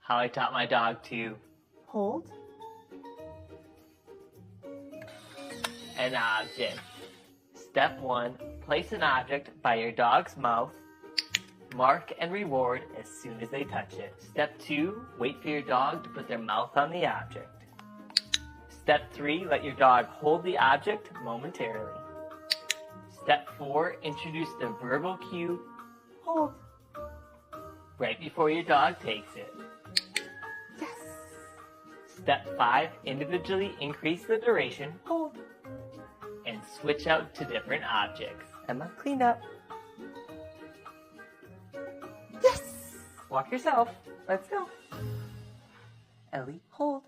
how I taught my dog to Hold. an object. Step 1, place an object by your dog's mouth. Mark and reward as soon as they touch it. Step 2, wait for your dog to put their mouth on the object. Step 3, let your dog hold the object momentarily. Step 4, introduce the verbal cue, Hold. right before your dog takes it. Yes. Step 5, individually increase the duration, Hold. and switch out to different objects. Emma, clean up. Walk yourself. Let's go. Ellie, hold.